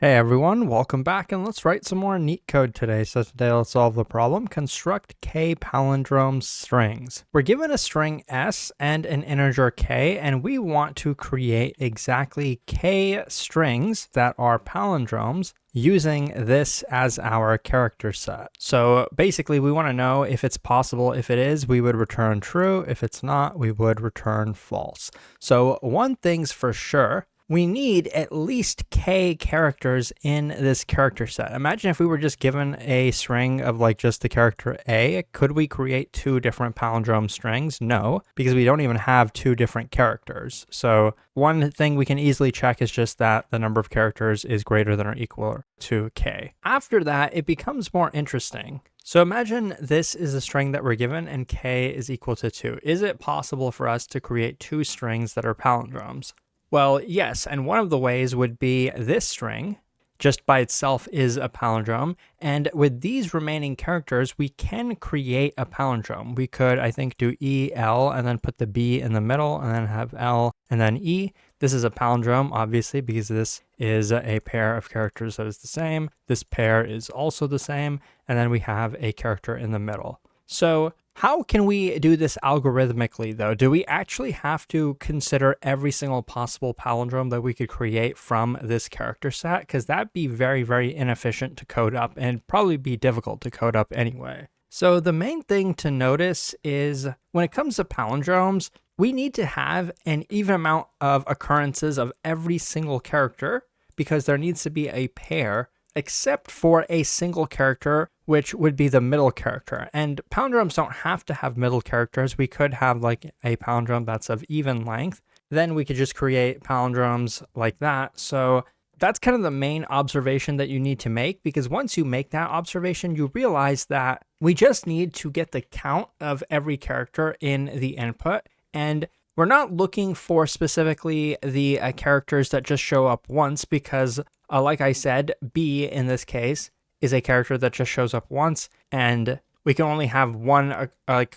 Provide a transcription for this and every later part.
Hey everyone, welcome back, and let's write some more neat code today. So today let's solve the problem, construct k palindrome strings. We're given a string s and an integer k, and we want to create exactly k strings that are palindromes using this as our character set. So basically we want to know if it's possible. If it is, we would return true. If it's not, we would return false. So one thing's for sure, we need at least k characters in this character set. Imagine if we were just given a string of like just the character a. Could we create two different palindrome strings? No, because we don't even have two different characters. So one thing we can easily check is just that the number of characters is greater than or equal to k. After that, it becomes more interesting. So imagine this is a string that we're given and k is equal to 2. Is it possible for us to create two strings that are palindromes? Well, yes, and one of the ways would be this string, just by itself is a palindrome, and with these remaining characters, we can create a palindrome. We could, I think, do E, L, and then put the B in the middle, and then have L, and then E. This is a palindrome, obviously, because this is a pair of characters that is the same. This pair is also the same, and then we have a character in the middle. So how can we do this algorithmically, though? Do we actually have to consider every single possible palindrome that we could create from this character set? Because that'd be very, very inefficient to code up and probably be difficult to code up anyway. So the main thing to notice is when it comes to palindromes, we need to have an even amount of occurrences of every single character because there needs to be a pair except for a single character, which would be the middle character. And palindromes don't have to have middle characters. We could have like a palindrome that's of even length. Then we could just create palindromes like that. So that's kind of the main observation that you need to make, because once you make that observation, you realize that we just need to get the count of every character in the input. And we're not looking for specifically the characters that just show up once because like I said, B in this case is a character that just shows up once, and we can only have one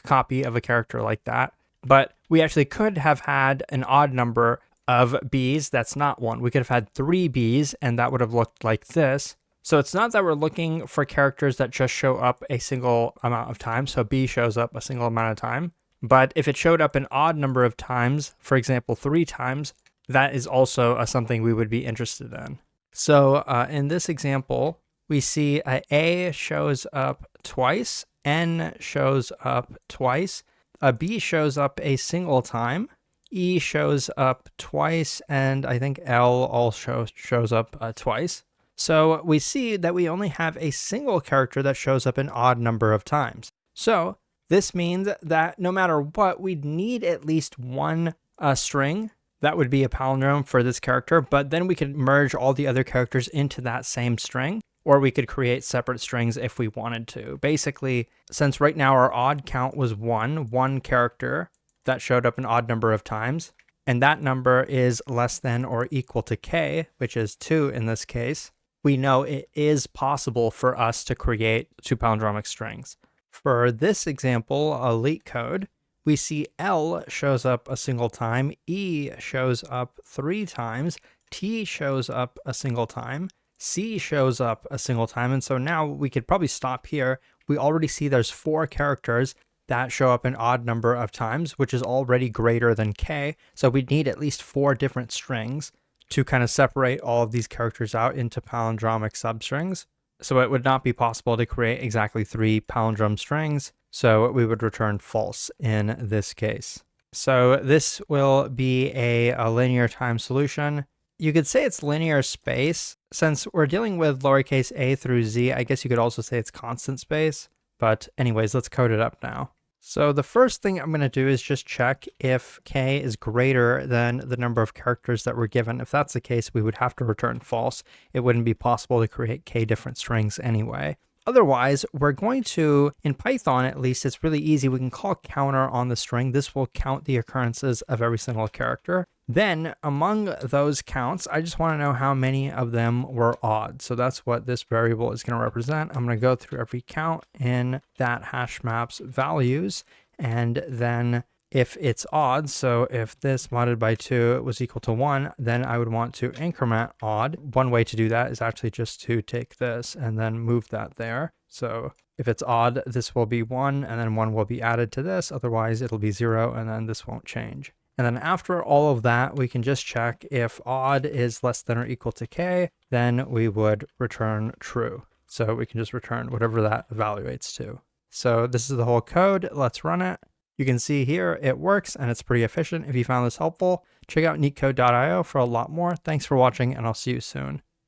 copy of a character like that. But we actually could have had an odd number of B's that's not one. We could have had 3 B's, and that would have looked like this. So it's not that we're looking for characters that just show up a single amount of time. So B shows up a single amount of time. But if it showed up an odd number of times, for example, 3 times, that is also something we would be interested in. So in this example, we see A shows up twice, N shows up twice, B shows up a single time, E shows up twice, and I think L also shows up twice. So we see that we only have a single character that shows up an odd number of times. So this means that no matter what, we'd need at least one string that would be a palindrome for this character, but then we could merge all the other characters into that same string, or we could create separate strings if we wanted to. Basically, since right now our odd count was one character that showed up an odd number of times, and that number is less than or equal to k, which is 2 in this case, we know it is possible for us to create two palindromic strings. For this example, a Leetcode, we see L shows up a single time, E shows up 3 times, T shows up a single time, C shows up a single time, and so now we could probably stop here. We already see there's 4 characters that show up an odd number of times, which is already greater than k, so we'd need at least 4 different strings to kind of separate all of these characters out into palindromic substrings. So it would not be possible to create exactly 3 palindrome strings, so we would return false in this case. So this will be a linear time solution. You could say it's linear space. Since we're dealing with lowercase a through z, I guess you could also say it's constant space. But anyways, let's code it up now. So the first thing I'm going to do is just check if k is greater than the number of characters that we're given. If that's the case, we would have to return false. It wouldn't be possible to create k different strings anyway. Otherwise, we're going to, in Python at least, it's really easy. We can call counter on the string. This will count the occurrences of every single character. Then among those counts, I just want to know how many of them were odd. So that's what this variable is going to represent. I'm going to go through every count in that hash map's values, and then if it's odd, so if this divided by 2 was equal to 1, then I would want to increment odd. One way to do that is actually just to take this and then move that there. So if it's odd, this will be 1, and then 1 will be added to this. Otherwise, it'll be 0, and then this won't change. And then after all of that, we can just check if odd is less than or equal to k, then we would return true. So we can just return whatever that evaluates to. So this is the whole code. Let's run it. You can see here it works and it's pretty efficient. If you found this helpful, check out leetcode.io for a lot more. Thanks for watching, and I'll see you soon.